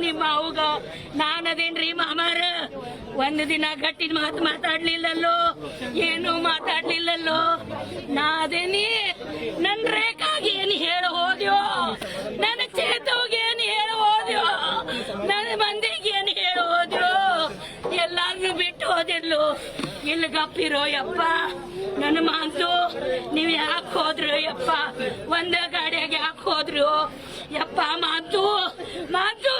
ನಿಮ್ಮ ಅವ್ಗ ನಾನದೇನ್ರಿ ಮಾಮಾರ ಒಂದು ದಿನ ಗಟ್ಟಿದ ಮಾತು ಮಾತಾಡ್ಲಿಲ್ಲಲ್ಲೋ, ಏನು ಮಾತಾಡ್ಲಿಲ್ಲಲ್ಲೋ. ನಾ ಅದೇನಿ ನನ್ ರೇಖಾಗಿ ಏನ್ ಹೇಳ ಹೋದ್ಯೋ, ನನ್ನ ಚೇತವ್ಗೆ ಏನ್ ಹೇಳ ಹೋದ್ಯೋ, ನನ್ನ ಮಂದಿಗೆ ಏನ್ ಹೇಳ ಹೋದ್ಯೋ, ಎಲ್ಲಾರ್ನು ಬಿಟ್ಟು ಹೋದಿರ್ಲು. ಇಲ್ಲಿ ಗಪ್ಪಿರೋ ಯಪ್ಪ ನನ್ನ ಮಾತು. ನೀವ್ ಯಾಕೆ ಹೋದ್ರು ಯಪ್ಪ, ಒಂದ ಗಾಡಿಯಾಗ ಯಾಕೆ ಹೋದ್ರು ಯಪ್ಪ? ಮಾತು ಮಾತು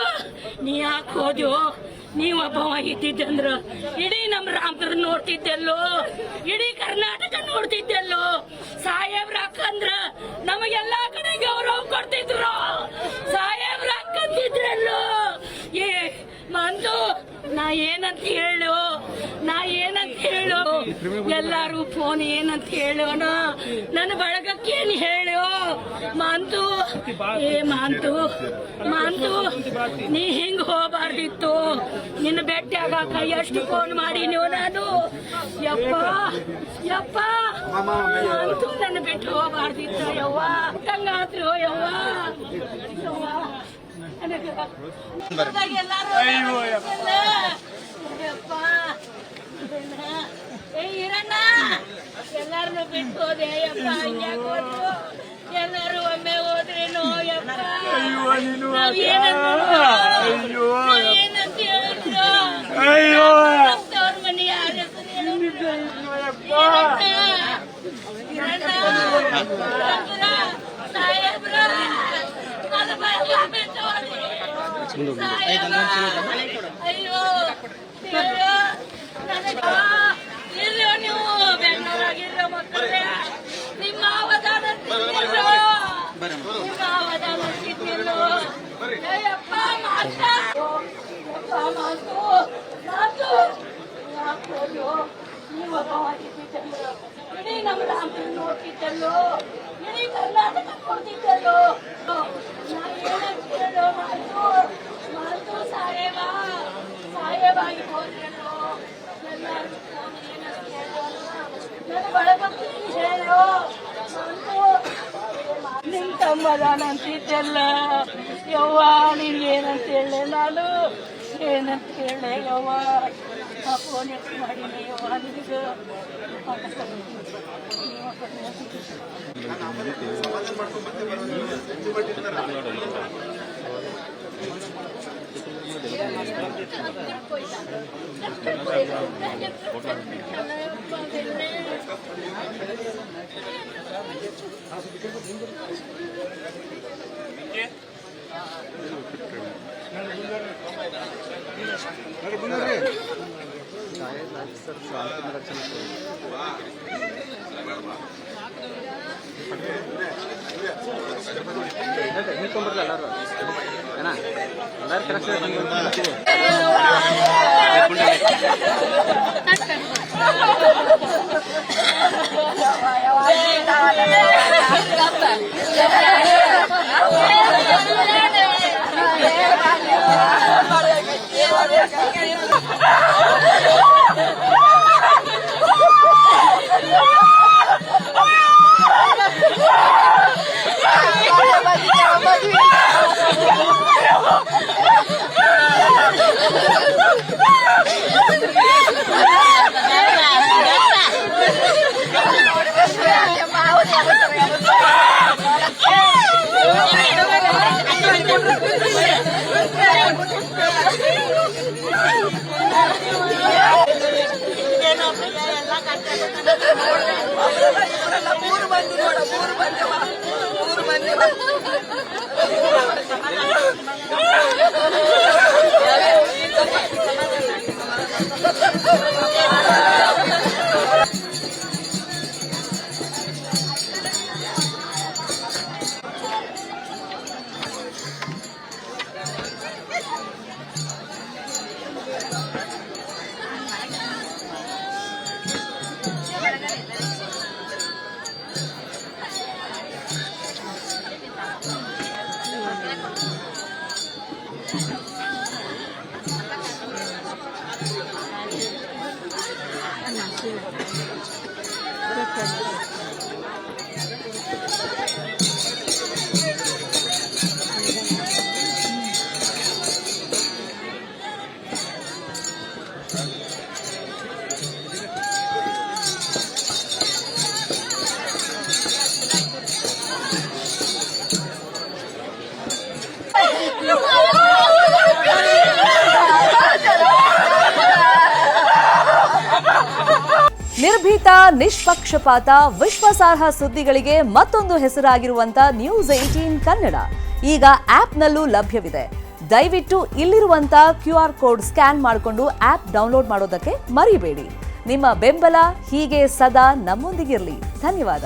ನೀ ಯಾಕೆ ಹೋದ್ಯೋ? ನೀವೊಬ್ಬವ ಇದ್ದಿದ್ದಂದ್ರ ಇಡೀ ನಮ್ ರಾಮಪುರ ನೋಡ್ತಿದ್ದೆಲ್ಲೋ, ಇಡೀ ಕರ್ನಾಟಕ ನೋಡ್ತಿದ್ದೆಲ್ಲೋ. ಸಾಹೇಬ್ರ ಅಕ್ಕಂದ್ರ ನಮಗೆಲ್ಲಾ ಕಡೆ ಗೌರವ ಕೊಡ್ತಿದ್ರು, ಸಾಹೇಬ್ರ ಅಕ್ಕಂತಿದ್ರಲ್ಲೋ. ಏ ಮಂದು ನಾ ಏನಂತ ಹೇಳು, ನಾ ಏನಂತ ಹೇಳು? ಎಲ್ಲಾರು ಫೋನ್ ಏನಂತ ಹೇಳೋಣ, ನನ್ನ ಬಳಗಕ್ಕೇನು ಹೇಳು? ಮಾಂತು ಏ ಮಾಂತು ಮಾಂತು, ನೀ ಹಿಂಗ್ ಹೋಗ್ಬಾರ್ದಿತ್ತು. ನಿನ್ನ ಭೇಟಿ ಆಗಾಕ ಎಷ್ಟು ಫೋನ್ ಮಾಡಿ ನೀವು ನಾನು. ಯಪ್ಪ ಯಪ್ಪ ಮಾಂತು ನನ್ನ ಬಿಟ್ಟು ಹೋಗ್ಬಾರ್ದಿತ್ತು ಯವ್ವ. ಹಂಗಾದ್ರು ಯವ್ವ ಎಲ್ಲಾರನು ಬಿಟ್ಟು ಹೋದೆ ಯಪ್ಪ. ಹಂಗ್ಯಾಕ ಹೋದ್ರು? ಎಲ್ಲಾರು ಒಮ್ಮೆ ಹೋದ್ರೇನು ಯಪ್ಪ? ಏನಂತ ಹೇಳಿದ್ರು? ಅವ್ರ ಮನೆ ಯಾರ ಸಾಹೇಬ್ರ ಅಯ್ಯೋ ಇಲ್ಲೋ ನೀವು ಬೆಂಗಳೂರಾಗಿರೋ ಮಕ್ಕಳೇ, ನಿಮ್ಮ ಅವಧಾನ ನಿಮ್ಮ ಅವಧಾನ ಸಿಕ್ಕಿಲ್ಲೋ ಅಯ್ಯಪ್ಪ. ಮಾತು ಮಾತು ಮಾತು ಹಾಕೋದು. ನೀವೊಬ್ಬವಾಗಿದ್ದಲ್ಲೋ, ಇಡೀ ನಮ್ಮ ರಾಮಪುರ ನೋಡ್ತಿದ್ದಲ್ಲೋ, ಇಡೀ ಕರ್ನಾಟಕ ನೋಡ್ತಿದ್ದಲ್ಲೋ. ಏನಂತೇಳೋ ಮಾತು ಮಾತು ಸಾಹೇಬ ಸಾಹೇಬಾಗಿ ಹೋದ್ರೇನೋ. ಎಲ್ಲರೂ ಏನಂತ ಹೇಳೋ, ನನ್ನ ಬಳಗಕ್ಕೆ ಹೇಳೋ. ನಿನ್ ತಮ್ಮದಾನ ಅಂತಿದ್ದೆಲ್ಲ ಯವ್ವ, ನೀನ್ ಏನಂತ ಹೇಳೆ? ನಾನು ಏನಂತ ಹೇಳೆ ಯವ್ವ? ಫೋನ್ ಎಷ್ಟು ಮಾಡೀನಿ ಯವ್ವ ನಿನಗೆ. ನಿರ್ಭೀತ, ನಿಷ್ಪಕ್ಷಪಾತ, ವಿಶ್ವಾಸಾರ್ಹ ಸುದ್ದಿಗಳಿಗೆ ಮತ್ತೊಂದು ಹೆಸರಾಗಿರುವಂತ News18 ಕನ್ನಡ ಈಗ ಆಪ್ನಲ್ಲೂ ಲಭ್ಯವಿದೆ. ದಯವಿಟ್ಟು ಇಲ್ಲಿರುವಂತ QR ಕೋಡ್ ಸ್ಕ್ಯಾನ್ ಮಾಡಿಕೊಂಡು ಆಪ್ ಡೌನ್ಲೋಡ್ ಮಾಡೋದಕ್ಕೆ ಮರಿಬೇಡಿ. ನಿಮ್ಮ ಬೆಂಬಲ ಹೀಗೆ ಸದಾ ನಮ್ಮೊಂದಿಗಿರಲಿ. ಧನ್ಯವಾದ.